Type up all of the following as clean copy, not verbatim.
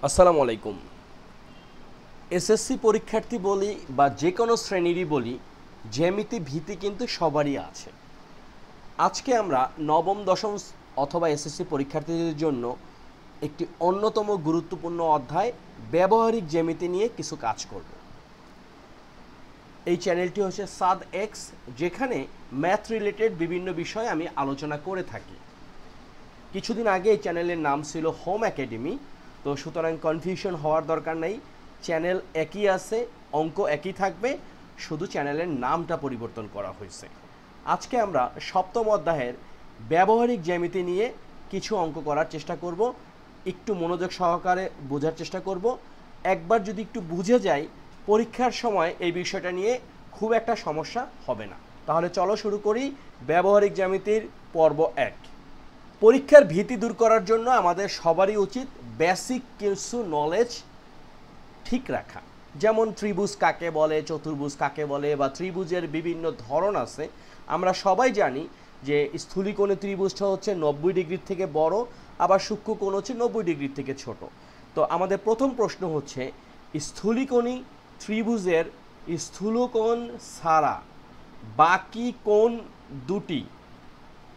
আসসালামু আলাইকুম। এসএসসি পরীক্ষার্থী বলি বা যে কোনো শ্রেণীরই বলি, জ্যামিতি ভীতি কিন্তু সবারই আছে। আজকে আমরা নবম দশম অথবা এসএসসি পরীক্ষার্থীদের জন্য একটি অন্যতম গুরুত্বপূর্ণ অধ্যায় ব্যবহারিক জ্যামিতি নিয়ে কিছু কাজ করব। এই চ্যানেলটি হচ্ছে সাদ এক্স, যেখানে ম্যাথ রিলেটেড বিভিন্ন বিষয় আমি আলোচনা করে থাকি। কিছুদিন আগে এই চ্যানেলের নাম ছিল হোম একাডেমি, তো সুতরাং কনফিউশন হওয়ার দরকার নেই। চ্যানেল একই আছে, অঙ্ক একই থাকবে, শুধু চ্যানেলের নামটা পরিবর্তন করা হয়েছে। আজকে আমরা সপ্তম অধ্যায়ের ব্যবহারিক জ্যামিতি নিয়ে কিছু অঙ্ক করার চেষ্টা করব। একটু মনোযোগ সহকারে বোঝার চেষ্টা করব। একবার যদি একটু বুঝে যাই, পরীক্ষার সময় এই বিষয়টা নিয়ে খুব একটা সমস্যা হবে না। তাহলে চলো শুরু করি ব্যবহারিক জ্যামিতির পর্ব 1। পরীক্ষার ভীতি দূর করার জন্য আমাদের সবারই উচিত বেসিক কিছু নলেজ ঠিক রাখা। যেমন ত্রিভুজ কাকে বলে, চতুর্ভুজ কাকে বলে, বা ত্রিভুজের বিভিন্ন ধরন আছে। আমরা সবাই জানি যে স্থূলিকোণী ত্রিভুজটা হচ্ছে 90 ডিগ্রির থেকে বড়, আবার সূক্ষ্মকোণ হচ্ছে 90 ডিগ্রির থেকে ছোট। তো আমাদের প্রথম প্রশ্ন হচ্ছে, স্থূলিকোণী ত্রিভুজের স্থূলকোণ ছাড়া বাকি কোণ দুটি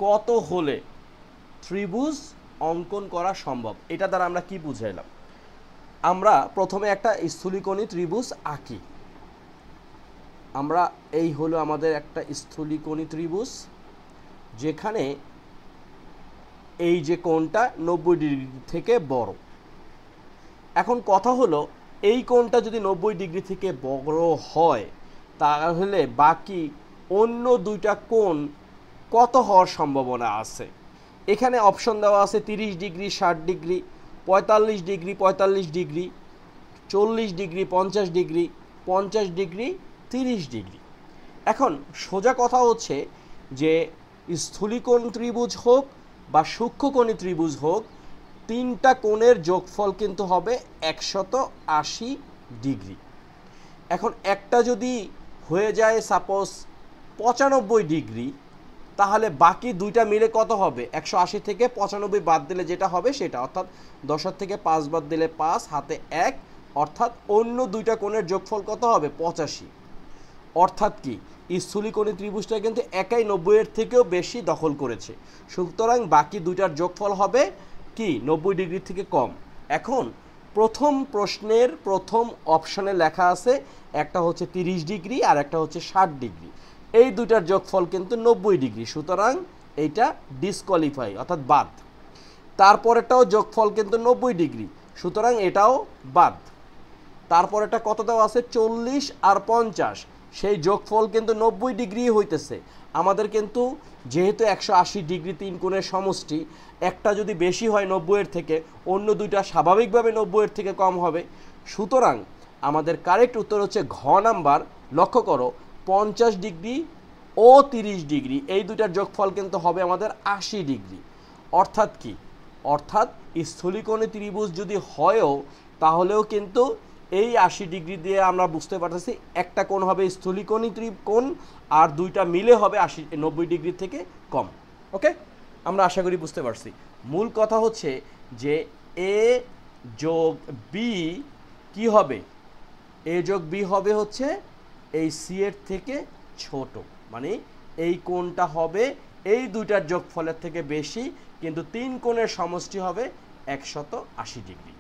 কত হলে ত্রিভুজ অঙ্কন করা সম্ভব? এটা দ্বারা আমরা কি বুঝাইলাম? আমরা প্রথমে একটা স্থূলিকোণী ত্রিভুজ আঁকি। আমরা এই হলো আমাদের একটা স্থূলিকোণী ত্রিভুজ, যেখানে এই যে কোণটা 90 ডিগ্রি থেকে বড়। এখন কথা হলো, এই কোণটা যদি 90 ডিগ্রি থেকে বড় হয়, তাহলে বাকি অন্য দুইটা কোণ কত হওয়ার সম্ভাবনা আছে? এখানে অপশন দেওয়া আছে 30 degree, 60 degree, 45 degree, 45 degree, 40 degree, 50 degree, 50 degree, 30 degree. এখন সোজা কথা হচ্ছে যে স্থূলিকোণ ত্রিভুজ হোক বা সূক্ষ্মকোণী ত্রিভুজ হোক, তিনটা কোণের যোগফল কিন্তু হবে 180 ডিগ্রি। এখন একটা যদি হয়ে যায় সাপোজ 95 ডিগ্রি, তাহলে বাকি দুইটা মিলে কত হবে? 180 থেকে 95 বাদ দিলে যেটা হবে সেটা, অর্থাৎ 10 থেকে 5 বাদ দিলে 5, হাতে 1, অর্থাৎ অন্য দুইটা কোণের যোগফল কত হবে? 85। অর্থাৎ কি, স্থূলিকোণী ত্রিভুজটা কিন্তু একাই 90 এর থেকেও বেশি দখল করেছে। সুতরাং বাকি দুইটার যোগফল হবে কি? 90 ডিগ্রি থেকে কম। এখন প্রথম প্রশ্নের প্রথম অপশনে লেখা আছে একটা হচ্ছে 30 ডিগ্রি আর একটা হচ্ছে 60 ডিগ্রি। এই দুইটার যোগফল কিন্তু 90 ডিগ্রি, সুতরাং এইটা ডিসকোয়ালিফাই, অর্থাৎ বাদ। তারপরেটাও যোগফল কিন্তু 90 ডিগ্রি, সুতরাং এটাও বাদ। তারপর এটা কত দেওয়া আছে? 40 আর 50, সেই যোগফল কিন্তু 90 ডিগ্রি হইতেছে। আমাদের কিন্তু যেহেতু 180 ডিগ্রি তিন কোণের সমষ্টি, একটা যদি বেশি হয় 90 এর থেকে, অন্য দুইটা স্বাভাবিকভাবে 90 এর থেকে কম হবে। সুতরাং আমাদের কারেক্ট উত্তর হচ্ছে ঘ নাম্বার। লক্ষ্য করো, 50 ডিগ্রি ও 30 ডিগ্রি এই দুইটার যোগফল কিন্তু হবে আমাদের 80 ডিগ্রি। অর্থাৎ কি? অর্থাৎ স্থূলিকোণী ত্রিভুজ যদি হয়ও, তাহলেও কিন্তু এই 80 ডিগ্রি দিয়ে আমরা বুঝতে পারতেছি একটা কোণ হবে স্থূলিকোণী ত্রিকোণ, আর দুইটা মিলে হবে 90 ডিগ্রি থেকে কম। ওকে, আমরা আশা করি বুঝতে পারছি। মূল কথা হচ্ছে যে এ যোগ বি কি হবে? এ যোগ বি হবে হচ্ছে এই সি এর থেকে ছোট, মানে এই কোণটা হবে এই দুইটার যোগফলের থেকে বেশি, কিন্তু তিন কোণের সমষ্টি হবে 180 ডিগ্রি।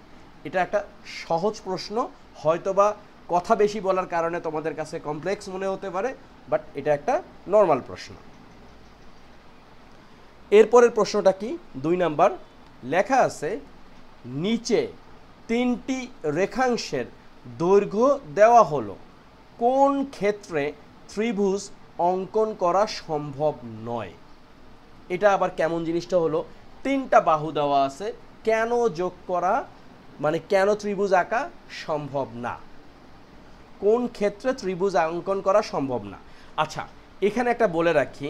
এটা একটা সহজ প্রশ্ন, হয়তোবা কথা বেশি বলার কারণে তোমাদের কাছে কমপ্লেক্স মনে হতে পারে, বাট এটা একটা নর্মাল প্রশ্ন। এরপরের প্রশ্নটা কি? 2 নাম্বার লেখা আছে, নিচে তিনটি রেখাংশের দৈর্ঘ্য দেওয়া হলো, কোন ক্ষেত্রে ত্রিভুজ অঙ্কন করা সম্ভব নয়? এটা আবার কেমন জিনিসটা হলো? তিনটা বাহু দেওয়া আছে, কেন যোগ করা, মানে কেন ত্রিভুজ আঁকা সম্ভব না? কোন ক্ষেত্রে ত্রিভুজ অঙ্কন করা সম্ভব না? আচ্ছা, এখানে একটা বলে রাখি,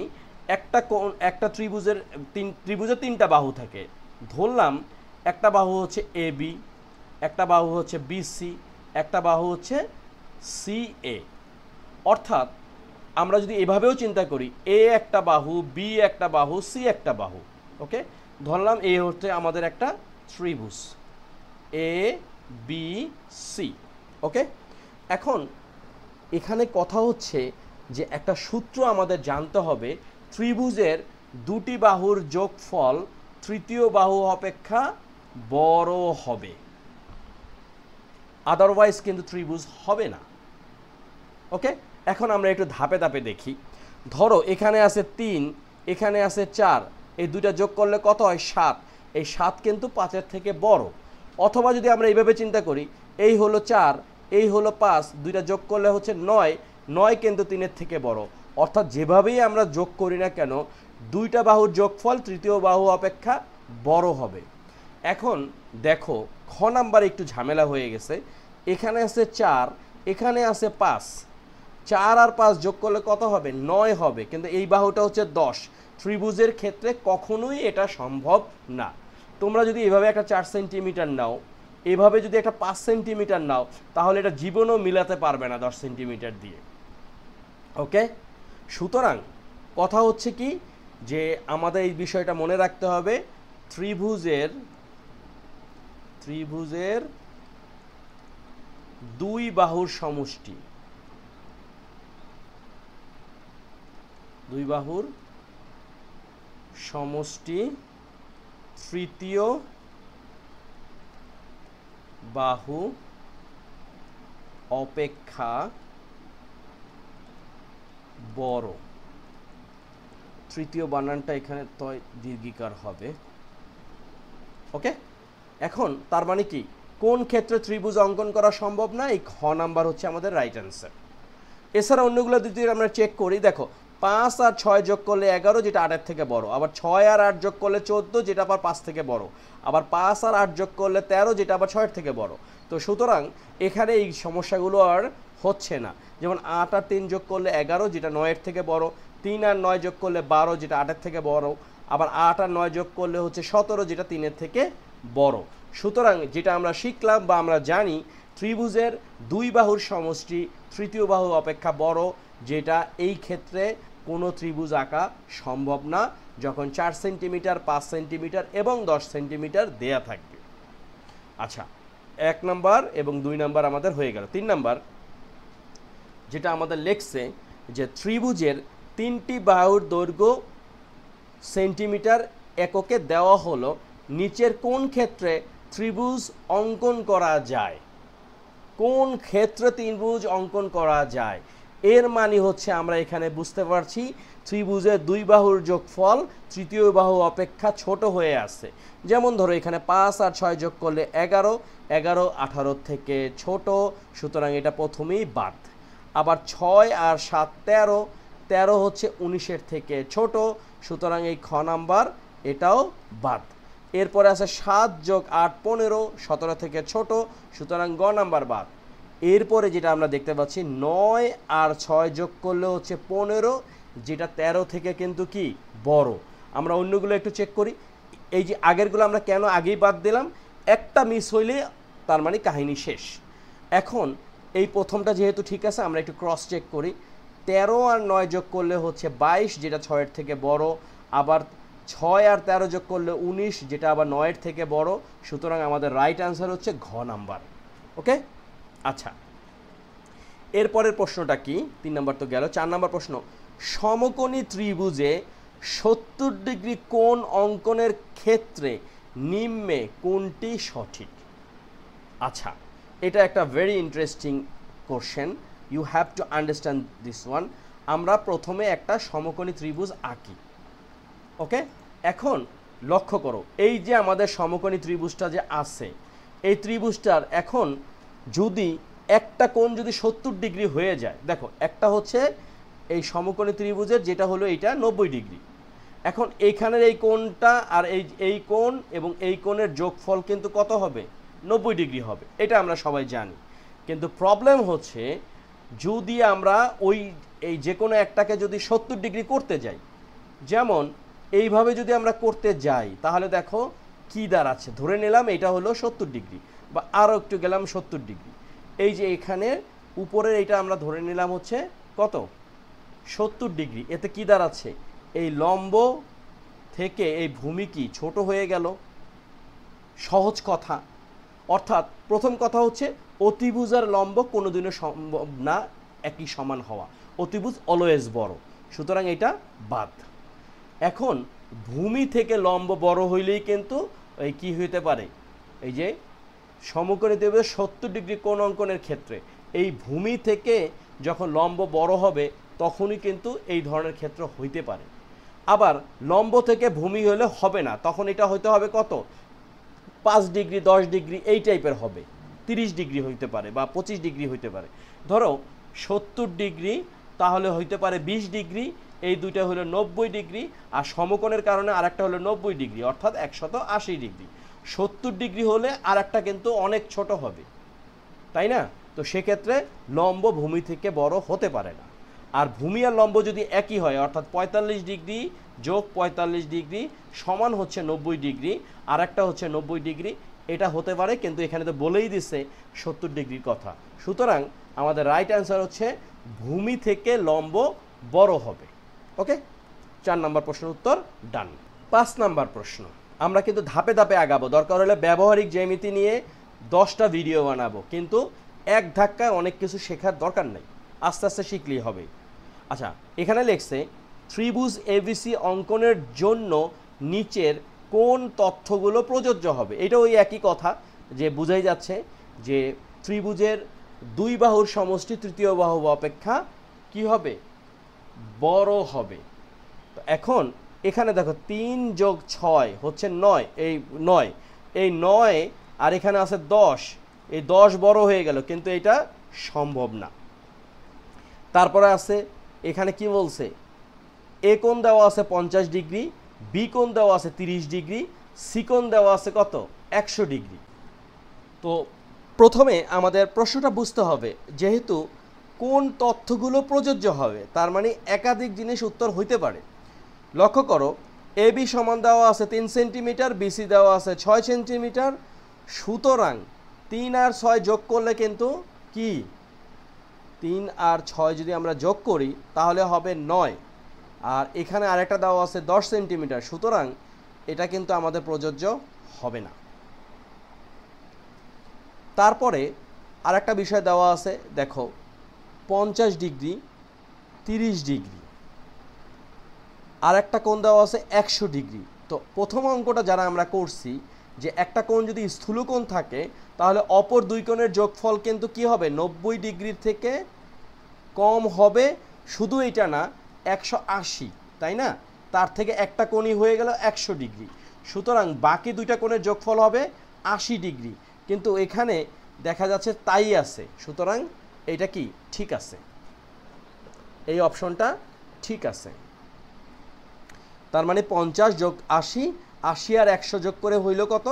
একটা ত্রিভুজের তিনটা বাহু থাকে। ধরলাম একটা বাহু হচ্ছে এ বি, একটা বাহু হচ্ছে বিসি, একটা বাহু হচ্ছে সি এ। অর্থাৎ আমরা যদি এভাবেও চিন্তা করি, এ একটা বাহু, বি একটা বাহু, সি একটা বাহু। ওকে, ধরলাম এ হচ্ছে আমাদের একটা ত্রিভুজ, এ বি সি। ওকে, এখন এখানে কথা হচ্ছে যে একটা সূত্র আমাদের জানতে হবে, ত্রিভুজের দুটি বাহুর যোগফল তৃতীয় বাহু অপেক্ষা বড় হবে, আদারওয়াইজ কিন্তু ত্রিভুজ হবে না। ওকে, এখন আমরা একটু ধাপে ধাপে দেখি। ধরো এখানে আছে 3, এখানে আছে 4, এই দুইটা যোগ করলে কত হয়? 7। এই 7 কিন্তু 5-এর থেকে বড়। অথবা যদি আমরা এইভাবে চিন্তা করি, এই হলো 4, এই হলো 5, দুইটা যোগ করলে হচ্ছে 9, 9 কিন্তু 3-এর থেকে বড়। অর্থাৎ যেভাবেই আমরা যোগ করি না কেন, দুইটা বাহুর যোগফল তৃতীয় বাহু অপেক্ষা বড় হবে। এখন দেখো খ নাম্বার একটু ঝামেলা হয়ে গেছে। এখানে আছে 4, এখানে আছে 5, 4 আর 5 যোগ করলে কত হবে? 9 হবে, কিন্তু এই বাহুটা হচ্ছে 10। ত্রিভুজের ক্ষেত্রে কখনোই এটা সম্ভব না। তোমরা যদি এভাবে একটা 4 সেন্টিমিটার নাও, এভাবে যদি একটা 5 সেন্টিমিটার নাও, তাহলে এটা জীবনও মিলাতে পারবে না 10 সেন্টিমিটার দিয়ে। ওকে, সুতরাং কথা হচ্ছে কি, যে আমাদের এই বিষয়টা মনে রাখতে হবে, ত্রিভুজের দুই বাহুর সমষ্টি, দুই বাহুর সমষ্টি তৃতীয় বাহু অপেক্ষা বড়। তৃতীয় বানানটা এখানে তয় দীর্ঘিকার হবে। ওকে, এখন তার মানে কি, কোন ক্ষেত্রে ত্রিভুজ অঙ্কন করা সম্ভব না? এই খ নাম্বার হচ্ছে আমাদের রাইট অ্যান্সার। এছাড়া অন্যগুলো যদি আমরা চেক করি, দেখো 5 আর 6 যোগ করলে 11, যেটা 8-এর থেকে বড়। আবার 6 আর 8 যোগ করলে 14, যেটা আবার 5 থেকে বড়। আবার 5 আর 8 যোগ করলে 13, যেটা আবার 6-এর থেকে বড়। তো সুতরাং এখানে এই সমস্যাগুলো আর হচ্ছে না। যেমন 8 আর 3 যোগ করলে 11, যেটা 9-এর থেকে বড়। 3 আর 9 যোগ করলে 12, যেটা 8-এর থেকে বড়। আবার 8 আর 9 যোগ করলে হচ্ছে 17, যেটা 3-এর থেকে বড়। সুতরাং যেটা আমরা শিখলাম বা আমরা জানি, ত্রিভুজের দুই বাহুর সমষ্টি তৃতীয় বাহু অপেক্ষা বড়, যেটা এই ক্ষেত্রে কোনো ত্রিভুজ আঁকা সম্ভব না যখন 4 সেন্টিমিটার, 5 সেন্টিমিটার এবং 10 সেন্টিমিটার দেয়া থাকবে। আচ্ছা, 1 নাম্বার এবং 2 নাম্বার আমাদের হয়ে গেল। 3 নাম্বার যেটা আমাদের লেখছে যে ত্রিভুজের 3টি বাহুর দৈর্ঘ্য সেন্টিমিটার এককে দেওয়া হলো, নিচের কোন ক্ষেত্রে ত্রিভুজ অঙ্কন করা যায়? কোন ক্ষেত্রে ত্রিভুজ অঙ্কন করা যায়? এর মানে হচ্ছে আমরা এখানে বুঝতে পারছি ত্রিভুজের দুই বাহুর যোগফল তৃতীয় বাহু অপেক্ষা ছোট হয়ে আছে। যেমন ধরো এখানে 5 আর 6 যোগ করলে 11, 11 18 থেকে ছোট, সুতরাং এটা প্রথমেই বাদ। আবার 6 আর 7 13, 13 হচ্ছে 19-এর থেকে ছোট, সুতরাং এই খ নাম্বার এটাও বাদ। এরপরে আছে 7 যোগ 8 15, 17 থেকে ছোট, সুতরাং গ নাম্বার বাদ। এরপরে যেটা আমরা দেখতে পাচ্ছি 9 আর 6 যোগ করলে হচ্ছে 15, যেটা 13 থেকে কিন্তু কি বড়। আমরা অন্যগুলো একটু চেক করি। এই যে আগেরগুলো আমরা কেন আগেই বাদ দিলাম, একটা মিস হইলে তার মানে কাহিনী শেষ। এখন এই প্রথমটা যেহেতু ঠিক আছে, আমরা একটু ক্রস চেক করি। 13 আর 9 যোগ করলে হচ্ছে 22, যেটা 6-এর থেকে বড়। আবার 6 আর 13 যোগ করলে 19, যেটা আবার 9-এর থেকে বড়। সুতরাং আমাদের রাইট অ্যান্সার হচ্ছে ঘ নাম্বার। ওকে, আচ্ছা, এরপরের প্রশ্নটা কি? 3 নাম্বার তো গেল। 4 নাম্বার প্রশ্ন, সমকোণী ত্রিভুজে 70 ডিগ্রি কোণ অঙ্কনের ক্ষেত্রে নিম্নে কোনটি সঠিক? আচ্ছা, এটা একটা very interesting question, you have to understand this one. আমরা প্রথমে একটা সমকোণী ত্রিভুজ আঁকি। ওকে, এখন লক্ষ্য করো, এই যে আমাদের সমকোণী ত্রিভুজটা যে আছে, এই ত্রিভুজটার এখন যদি একটা কোণ যদি 70 ডিগ্রি হয়ে যায়, দেখো একটা হচ্ছে এই সমকোণী ত্রিভুজের যেটা হলো এইটা 90 ডিগ্রি। এখন এইখানের এই কোণটা আর এই কোণ এবং এই কোণের যোগফল কিন্তু কত হবে? 90 ডিগ্রি হবে, এটা আমরা সবাই জানি। কিন্তু প্রবলেম হচ্ছে যদি আমরা এই যে কোনো একটাকে যদি 70 ডিগ্রি করতে যাই, যেমন এইভাবে যদি আমরা করতে যাই, তাহলে দেখো কি দাঁড়াচ্ছে। ধরে নিলাম এটা হলো 70 ডিগ্রি, বা আরও একটু গেলাম 70 ডিগ্রি। এই যে এখানে উপরের এটা আমরা ধরে নিলাম হচ্ছে কত? 70 ডিগ্রি। এতে কি দাঁড়াচ্ছে? এই লম্ব থেকে এই ভূমি কি ছোট হয়ে গেল? সহজ কথা। অর্থাৎ প্রথম কথা হচ্ছে অতিভুজ আর লম্ব কোনোদিনও সম্ভব না একই সমান হওয়া, অতিভুজ অলওয়েজ বড়, সুতরাং এটা বাদ। এখন ভূমি থেকে লম্ব বড় হইলেই কিন্তু এই কি হইতে পারে, এই যে সমকোণী ত্রিভুজ 70 ডিগ্রি কোণ অঙ্কনের ক্ষেত্রে এই ভূমি থেকে যখন লম্ব বড় হবে তখনই কিন্তু এই ধরনের ক্ষেত্র হইতে পারে। আবার লম্ব থেকে ভূমি হলে হবে না, তখন এটা হইতে হবে কত, 5 ডিগ্রি 10 ডিগ্রি এই টাইপের হবে, 30 ডিগ্রি হইতে পারে বা 25 ডিগ্রি হইতে পারে। ধরো 70 ডিগ্রি তাহলে হইতে পারে 20 ডিগ্রি, এই দুইটা হলো 90 ডিগ্রি, আর সমকোণের কারণে আরেকটা হলো 90 ডিগ্রি অর্থাৎ 180 ডিগ্রি। 70 ডিগ্রি হলে আরেকটা কিন্তু অনেক ছোট হবে, তাই না? তো সেক্ষেত্রে লম্ব ভূমি থেকে বড় হতে পারে না। আর ভূমি আর লম্ব যদি একই হয় অর্থাৎ 45 ডিগ্রি যোগ 45 ডিগ্রি সমান হচ্ছে 90 ডিগ্রি, আর একটা হচ্ছে 90 ডিগ্রি, এটা হতে পারে, কিন্তু এখানে তো বলেই দিচ্ছে 70 ডিগ্রির কথা। সুতরাং আমাদের রাইট অ্যান্সার হচ্ছে ভূমি থেকে লম্ব বড় হবে। ওকে, 4 নম্বর প্রশ্নের উত্তর ডান। 5 নম্বর প্রশ্ন, আমরা কিন্তু ধাপে ধাপে আগাবো, দরকার হলে ব্যবহারিক জ্যামিতি নিয়ে 10টা ভিডিও বানাবো, কিন্তু এক ধাক্কায় অনেক কিছু শেখার দরকার নেই, আস্তে আস্তে শিখলেই হবে। আচ্ছা, এখানে লেখছে ত্রিভুজ এবিসি অঙ্কনের জন্য নিচের কোন তথ্যগুলো প্রযোজ্য হবে। এটা ওই একই কথা, যে বোঝাই যাচ্ছে যে ত্রিভুজের দুই বাহুর সমষ্টি তৃতীয় বাহু অপেক্ষা কি হবে, বড় হবে। তো এখন এখানে দেখো 3 যোগ 6 হচ্ছে 9, এই 9 আর এখানে আছে 10, এই 10 বড় হয়ে গেল, কিন্তু এটা সম্ভব না। তারপরে আছে এখানে কি বলছে, এ কোণ দেওয়া আছে 50 ডিগ্রি, বি কোণ দেওয়া আছে 30 ডিগ্রি, সি কোণ দেওয়া আছে কত, 100 ডিগ্রি। তো প্রথমে আমাদের প্রশ্নটা বুঝতে হবে, যেহেতু কোন তথ্যগুলো প্রযোজ্য হবে, তার মানে একাধিক জিনিস উত্তর হইতে পারে। লক্ষ্য করো, এ বি সমান দেওয়া আছে 3 সেন্টিমিটার, বিসি দেওয়া আছে 6 সেন্টিমিটার, সুতরাং 3 আর 6 যোগ করলে কিন্তু কি, 3 আর 6 যদি আমরা যোগ করি তাহলে হবে 9, আর এখানে আরেকটা দেওয়া আছে 10 সেন্টিমিটার, সুতরাং এটা কিন্তু আমাদের প্রযোজ্য হবে না। তারপরে আরেকটা বিষয় দেওয়া আছে, দেখো 50 ডিগ্রি 30 ডিগ্রি, আর একটা কোণ দেওয়া আছে 100 ডিগ্রি। তো প্রথম অঙ্কটা যারা আমরা করছি, যে একটা কোণ যদি স্থূলকোণ থাকে তাহলে অপর দুই কোণের যোগফল কিন্তু কি হবে, 90 ডিগ্রির থেকে কম হবে। শুধু এটা না, 180, তাই না? তার থেকে একটা কোণই হয়ে গেল 100 ডিগ্রি, সুতরাং বাকি দুইটা কোণের যোগফল হবে 80 ডিগ্রি। কিন্তু এখানে দেখা যাচ্ছে তাই আছে, সুতরাং এটা কি ঠিক আছে, এই অপশনটা ঠিক আছে। তার মানে 50 যোগ 80, 80 আর 100 যোগ করে হইল কত,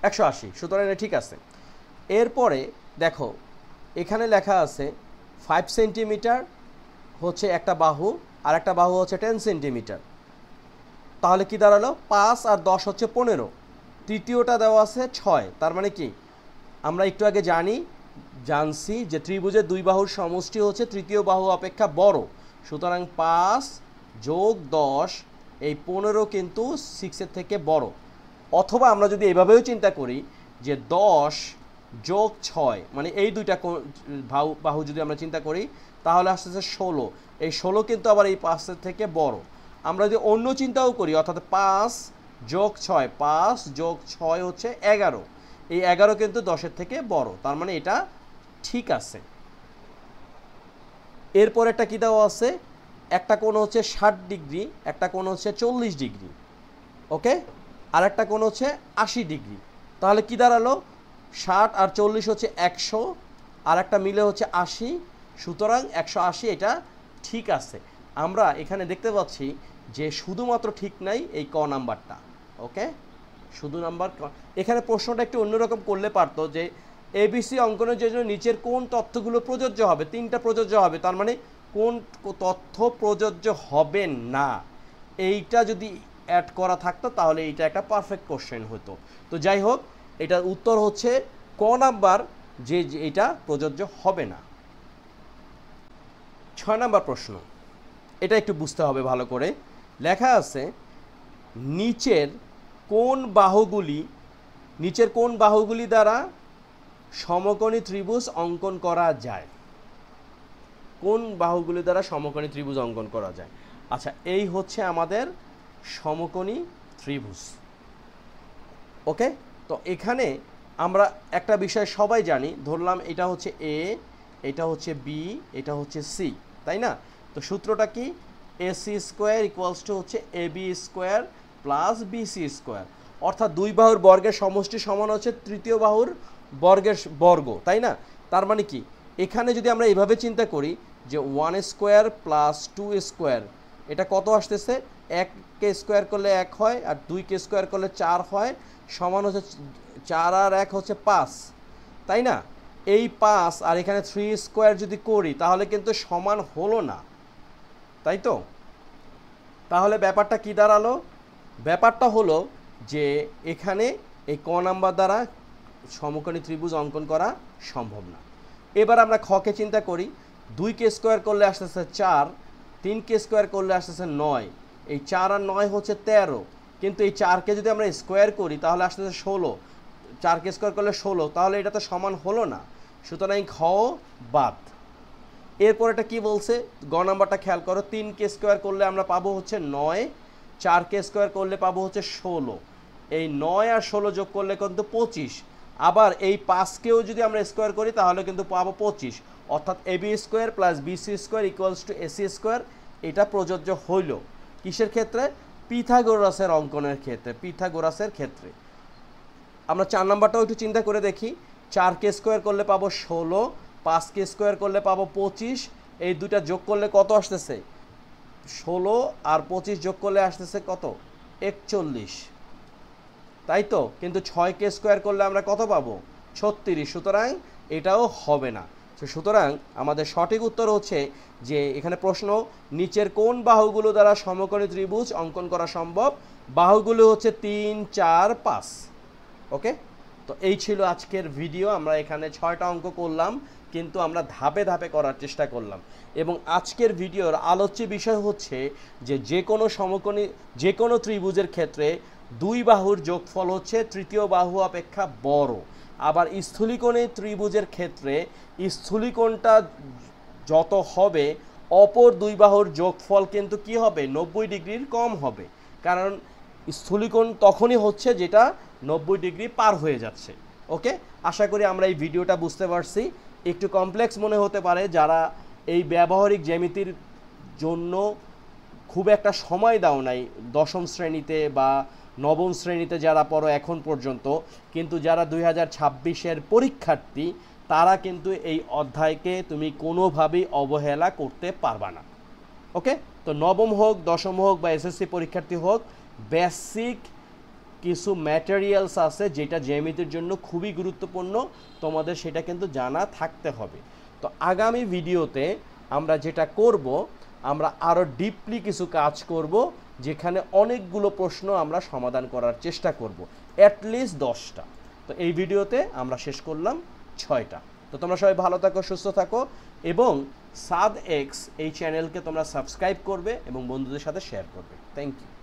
180, সুতরাং এটা ঠিক আছে। এরপরে দেখো এখানে লেখা আছে 5 সেন্টিমিটার হচ্ছে একটা বাহু, আর একটা বাহু হচ্ছে 10 সেন্টিমিটার, তাহলে কি দাঁড়ালো, 5 আর 10 হচ্ছে 15, তৃতীয়টা দেওয়া আছে 6, তার মানে কি আমরা একটু আগে জানছি যে ত্রিভুজের দুই বাহুর সমষ্টি হচ্ছে তৃতীয় বাহু অপেক্ষা বড়, সুতরাং 5 যোগ 10 এই 15 কিন্তু 6-এর থেকে বড়। অথবা আমরা যদি এভাবেও চিন্তা করি যে 10 যোগ 6, মানে এই দুইটা বাহু যদি আমরা চিন্তা করি তাহলে আসতেছে 16, এই 16 কিন্তু আবার এই 5-এর থেকে বড়। আমরা যদি অন্য চিন্তাও করি, অর্থাৎ 5 যোগ 6, 5 যোগ 6 হচ্ছে 11, এই 11 কিন্তু 10-এর থেকে বড়, তার মানে এটা ঠিক আছে। এরপর একটা কি দেওয়া আছে, একটা কোণ হচ্ছে 60 ডিগ্রি, একটা কোণ হচ্ছে 40 ডিগ্রি, ওকে, আর একটা কোণ হচ্ছে 80 ডিগ্রি, তাহলে কি দাঁড়ালো, 60 আর 40 হচ্ছে 100, আর একটা মিলে হচ্ছে 80, সুতরাং 180 এটা ঠিক আছে। আমরা এখানে দেখতে পাচ্ছি যে শুধুমাত্র ঠিক নাই এই ক নাম্বারটা, ওকে, শুধু নাম্বার। এখানে প্রশ্নটা একটু অন্যরকম করলে পারতো, যে এবিসি অঙ্কনের জন্য নিচের কোন তথ্যগুলো প্রযোজ্য হবে, 3টা প্রযোজ্য হবে, তার মানে কোন তথ্য প্রযোজ্য হবে না, এইটা যদি অ্যাড করা থাকতো তাহলে এইটা একটা পারফেক্ট কোশ্চেন হতো। তো যাই হোক, এটার উত্তর হচ্ছে ক নাম্বার, যে এটা প্রযোজ্য হবে না। 6 নাম্বার প্রশ্ন, এটা একটু বুঝতে হবে ভালো করে। লেখা আছে নিচের কোন বাহুগুলি দ্বারা সমকোণী ত্রিভুজ অঙ্কন করা যায়? কোন বাহুগুলি দ্বারা সমকোণী ত্রিভুজ অঙ্কন করা যায়? আচ্ছা, এই হচ্ছে আমাদের সমকোণী ত্রিভুজ। ওকে, তো এখানে আমরা একটা বিষয় সবাই জানি, ধরলাম এটা হচ্ছে এ, এটা হচ্ছে বি, এটা হচ্ছে সি, তাই না? তো সূত্রটা কি? এসি স্কোয়ার ইকুয়ালস টু হচ্ছে A B square plus BC square, অর্থাৎ দুই বাহুর বর্গের সমষ্টি সমান হচ্ছে তৃতীয় বাহুর বর্গের বর্গ, তাই না? তার মানে কি, এখানে যদি আমরা এভাবে চিন্তা করি যে 1 স্কোয়ার প্লাস 2 স্কোয়ার, এটা কত আসতেছে? 1কে স্কোয়ার করলে 1 হয়, আর 2কে স্কোয়ার করলে 4 হয়, সমান হচ্ছে 4 আর 1 হচ্ছে 5, তাই না? এই 5 আর এখানে 3 স্কোয়ার যদি করি তাহলে কিন্তু সমান হলো না, তাই তো? তাহলে ব্যাপারটা কি দাঁড়ালো? ব্যাপারটা হলো যে এখানে এই ক নাম্বার দ্বারা সমকোণী ত্রিভুজ অঙ্কন করা সম্ভব না। এবার আমরা খকে চিন্তা করি, 2কে স্কোয়ার করলে আসতেছে 4, 3কে স্কোয়ার করলে আসতেছে 9, এই 4 আর 9 হচ্ছে 13, কিন্তু এই 4কে যদি আমরা স্কোয়ার করি তাহলে আসতেছে 16, 4কে স্কোয়ার করলে 16, তাহলে এটা তো সমান হলো না, সুতরাং খ বাদ। এরপর এটা কি বলছে, গ নাম্বারটা খেয়াল করো, 3কে স্কোয়ার করলে আমরা পাবো হচ্ছে 9, 4কে স্কোয়ার করলে পাবো হচ্ছে 16, এই 9 আর 16 যোগ করলে কিন্তু 25, আবার এই 5কেও যদি আমরা স্কোয়ার করি তাহলে কিন্তু পাবো 25, অর্থাৎ A B square plus BC square equals to AC square. এটা প্রযোজ্য হইল কিসের ক্ষেত্রে? পিথাগোরাসের অঙ্কনের ক্ষেত্রে, পিথাগোরাসের ক্ষেত্রে। আমরা 4 নাম্বারটাও একটু চিন্তা করে দেখি, 4কে স্কোয়ার করলে পাবো 16, 5কে স্কোয়ার করলে পাবো 25, এই দুটা যোগ করলে কত আসতেছে? 16 আর 25 যোগ করলে আসতেছে কত? 41, তাই তো? কিন্তু 6কে স্কোয়ার করলে আমরা কত পাবো? 36, সুতরাং এটাও হবে না। সুতরাং আমাদের সঠিক উত্তর হচ্ছে যে এখানে প্রশ্ন, নিচের কোন বাহুগুলো দ্বারা সমকোণী ত্রিভুজ অঙ্কন করা সম্ভব? বাহুগুলো হচ্ছে 3, 4, 5। ওকে, তো এই ছিল আজকের ভিডিও। আমরা এখানে 6টা অঙ্ক করলাম, কিন্তু আমরা ধাপে ধাপে করার চেষ্টা করলাম। এবং আজকের ভিডিওর আলোচ্য বিষয় হচ্ছে যে কোনো সমকোণী যে কোনো ত্রিভুজের ক্ষেত্রে দুই বাহুর যোগফল হচ্ছে তৃতীয় বাহু অপেক্ষা বড়। আবার স্থূলিকোণী ত্রিভুজের ক্ষেত্রে স্থূলিকোণটা যত হবে অপর দুই বাহুর যোগফল কিন্তু কি হবে? 90 ডিগ্রির কম হবে, কারণ স্থূলিকোণ তখনই হচ্ছে যেটা 90 ডিগ্রি পার হয়ে যাচ্ছে। ওকে, আশা করি আমরা এই ভিডিওটা বুঝতে পারছি। একটু কমপ্লেক্স মনে হতে পারে যারা এই ব্যবহারিক জ্যামিতির জন্য খুব একটা সময় দাও নাই দশম শ্রেণীতে বা নবম শ্রেণীতে যারা পড়ো এখন পর্যন্ত, কিন্তু যারা 2026-এর পরীক্ষার্থী তারা কিন্তু এই অধ্যায়কে তুমি কোনোভাবেই অবহেলা করতে পারবা না। ওকে, তো নবম হোক, দশম হোক বা এসএসসি পরীক্ষার্থী হোক, বেসিক কিছু ম্যাটেরিয়ালস আছে যেটা জ্যামিতির জন্য খুবই গুরুত্বপূর্ণ, তোমাদের সেটা কিন্তু জানা থাকতে হবে। তো আগামী ভিডিওতে আমরা যেটা করব, আমরা আরও ডিপলি কিছু কাজ করব, যেখানে অনেকগুলো প্রশ্ন আমরা সমাধান করার চেষ্টা করব, অ্যাটলিস্ট 10টা। তো এই ভিডিওতে আমরা শেষ করলাম 6টা। তো তোমরা সবাই ভালো থাকো, সুস্থ থাকো, এবং সাদ এক্স এই চ্যানেলকে তোমরা সাবস্ক্রাইব করবে এবং বন্ধুদের সাথে শেয়ার করবে। Thank you.